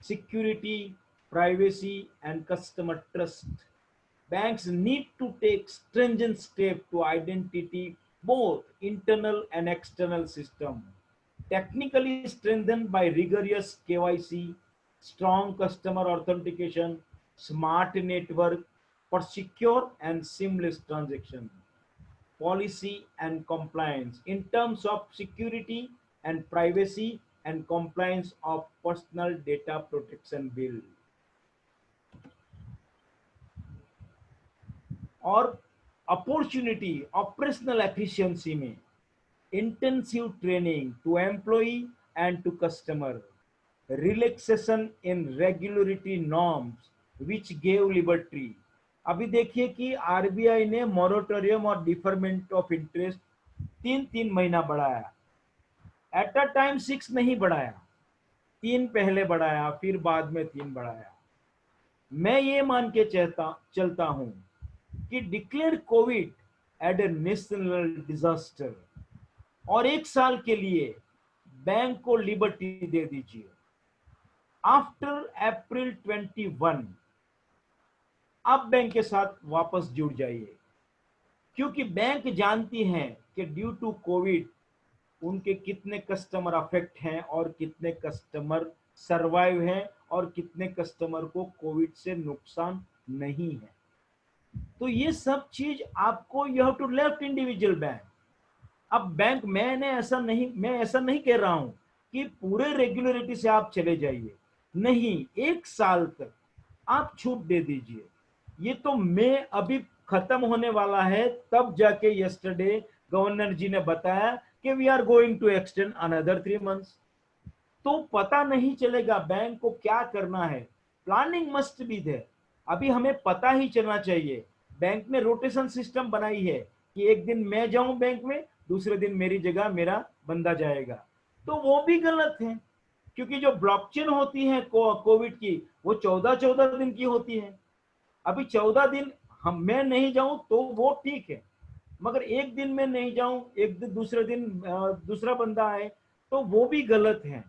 Security, privacy and customer trust, banks need to take stringent steps to identity both internal and external system, technically strengthened by rigorous KYC, strong customer authentication, smart network for secure and seamless transaction, policy and compliance in terms of security and privacy and compliance of personal data protection bill। और opportunity operational efficiency में intensive training to employee and to customer, relaxation in regulatory norms which gave liberty. अभी देखिए कि RBI ने moratorium और deferment of interest 3 महीना बढ़ाया, at a time 6 नहीं बढ़ाया, 3 पहले बढ़ाया फिर बाद में 3 बढ़ाया। मैं ये मान के चलता हूं कि डिक्लेयर कोविड एड ए नेशनल डिजास्टर और 1 साल के लिए बैंक को लिबर्टी दे दीजिए। आफ्टर अप्रैल 21 आप बैंक के साथ वापस जुड़ जाइए, क्योंकि बैंक जानती हैं कि ड्यू टू कोविड उनके कितने कस्टमर अफेक्ट हैं और कितने कस्टमर सर्वाइव हैं और कितने कस्टमर को कोविड से नुकसान नहीं है। तो ये सब चीज आपको you have to left individual bank. अब बैंक मैं ऐसा नहीं कह रहा हूं कि पूरे रेगुलरिटी से आप चले जाइए, नहीं, 1 साल तक आप छूट दे दीजिए। ये तो मई अभी खत्म होने वाला है, तब जाके यस्टरडे गवर्नर जी ने बताया कि we are going to extend another 3 months. तो पता नहीं चलेगा बैंक को क्या करना है। Planning must be there. अभी हमें पता ही चलना चाहिए। बैंक ने रोटेशन सिस्टम बनाई है कि एक दिन मैं जाऊं बैंक में, दूसरे दिन मेरी जगह मेरा बंदा जाएगा, तो वो भी गलत है। क्योंकि जो ब्लॉकचेन होती है कोविड की, वो 14-14 दिन की होती है। अभी 14 दिन मैं नहीं जाऊं तो वो ठीक है, मगर एक दिन में नहीं जाऊं, एक दिन दूसरे दिन दूसरा बंदा आए तो वो भी गलत है।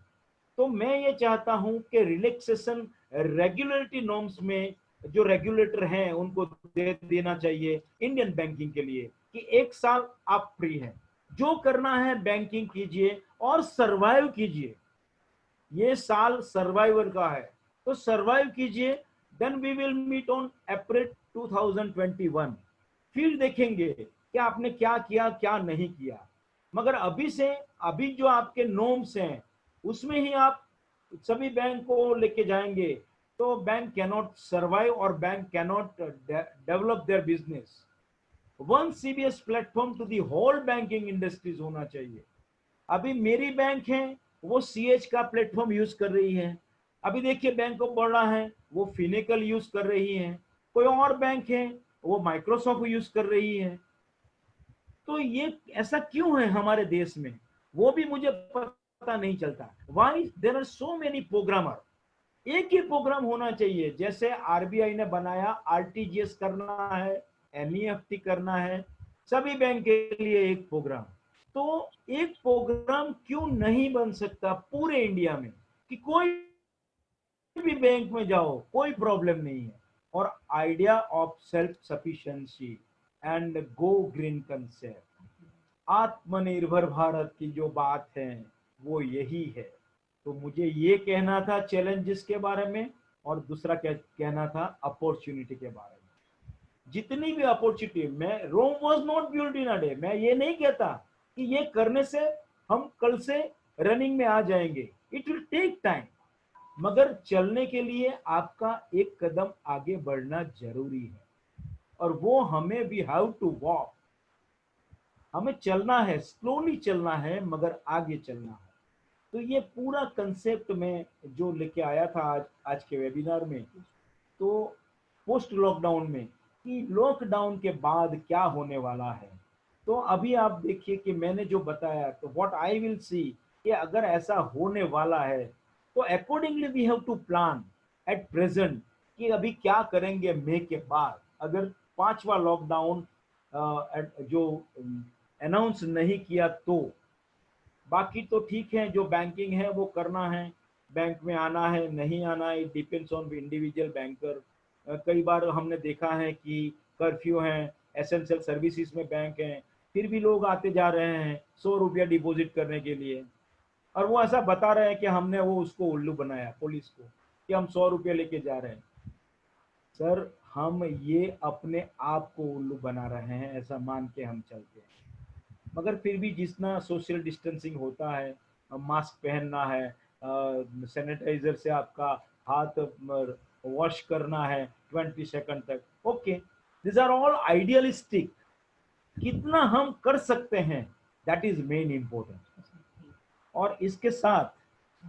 तो मैं ये चाहता हूं कि रिलैक्सेशन रेगुलेटरी नॉर्म्स में जो रेगुलेटर हैं उनको दे देना चाहिए इंडियन बैंकिंग के लिए कि 1 साल आप फ्री हैं, जो करना है बैंकिंग कीजिए और सरवाइव कीजिए। ये साल सर्वाइवर का है, तो सरवाइव कीजिए। Then we will meet on April 2021, फिर देखेंगे कि आपने क्या किया क्या नहीं किया। मगर अभी जो आपके नॉर्म्स हैं उसमें ही आप सभी बैंक को लेके जाएंगे तो बैंक कैनॉट सर्वाइव और bank cannot develop their business. One CBS platform to the whole banking industries होना चाहिए। अभी मेरी बैंक है वो सीएच का प्लेटफॉर्म यूज कर रही है, अभी देखिए बैंक ऑफ बड़ौदा है वो फिनेकल यूज कर रही है, कोई और बैंक है वो माइक्रोसॉफ्ट यूज कर रही है। तो ये ऐसा क्यों है हमारे देश में, वो भी मुझे पता नहीं चलता। Why there are so many programmer. एक ही प्रोग्राम होना चाहिए, जैसे आरबीआई ने बनाया आरटीजीएस करना है, एनईएफटी करना है, सभी बैंक के लिए एक प्रोग्राम। तो एक प्रोग्राम क्यों नहीं बन सकता पूरे इंडिया में कि कोई भी बैंक में जाओ कोई प्रॉब्लम नहीं है। और idea of self sufficiency and go green concept, आत्मनिर्भर भारत की जो बात है वो यही है। तो मुझे ये कहना था चैलेंजेस के बारे में, और दूसरा क्या कहना था अपॉर्चुनिटी के बारे में। जितनी भी अपॉर्चुनिटी, मैं Rome was not built in a day, मैं ये नहीं कहता कि ये करने से हम कल से रनिंग में आ जाएंगे, इट विल टेक टाइम। मगर चलने के लिए आपका एक कदम आगे बढ़ना जरूरी है, और वो हमें वी हैव टू वॉक। हमें चलना है, स्लोली चलना है मगर आगे चलना है। तो ये पूरा कंसेप्ट में जो लेके आया था आज के वेबिनार में, तो पोस्ट लॉकडाउन में कि लॉकडाउन के बाद क्या होने वाला है। तो अभी आप देखिए कि मैंने जो बताया, तो व्हाट आई विल सी कि अगर ऐसा होने वाला है तो accordingly we have to plan at present कि अभी क्या करेंगे मई के बाद, अगर 5वां लॉकडाउन जो अनाउंस नहीं किया तो। बाकी तो ठीक है, जो बैंकिंग है वो करना है, बैंक में आना है नहीं आना है, it depends on individual banker. कई बार हमने देखा है कि कर्फ्यू है, एसेंशियल सर्विसेज में बैंक हैं, फिर भी लोग आते जा रहे हैं 100 रुपया डिपॉजिट करने के लिए, और वो ऐसा बता रहे हैं कि हमने वो उसको उल्लू बनाया पुलिस को कि हम 100 रुपया लेके जा रहे हैं। सर, हम ये अपने आप को उल्लू बना रहे हैं, ऐसा मान के हम चलते हैं। मगर फिर भी जितना सोशल डिस्टेंसिंग होता है, मास्क पहनना है, सैनिटाइजर से आपका हाथ वॉश करना है 20 सेकंड तक, okay, this are all idealistic. कितना हम कर सकते हैं, दैट इज मेन इंपॉर्टेंट। और इसके साथ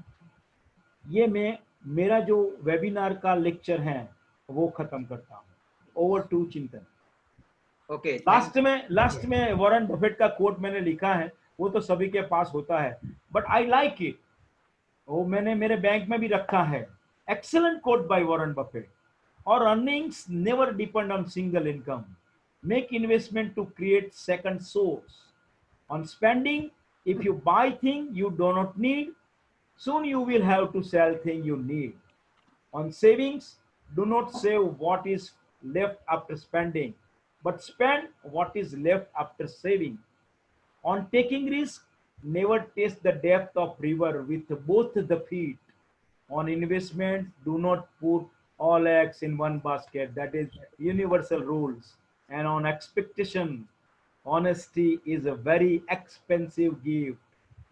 ये मैं मेरा जो वेबिनार का लेक्चर है वो खत्म करता हूँ। ओवर टू चिंतन। ओके, लास्ट में वॉरेन बफेट का कोट मैंने लिखा है, वो तो सभी के पास होता है, बट आई लाइक इट, वो मैंने मेरे बैंक में भी रखा है। Excellent quote by Warren Buffett. और earnings never depend on single income, make investment to create second source. On spending, if you buy thing you do not need, soon you will have to sell thing you need. On savings, do not save what is left after spending, but spend what is left after saving. On taking risk, never taste the depth of river with both the feet. On investment, do not put all eggs in one basket, that is universal rules. And on expectation, honesty is a very expensive gift.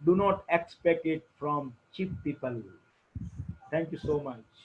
Do not expect it from cheap people. Thank you so much.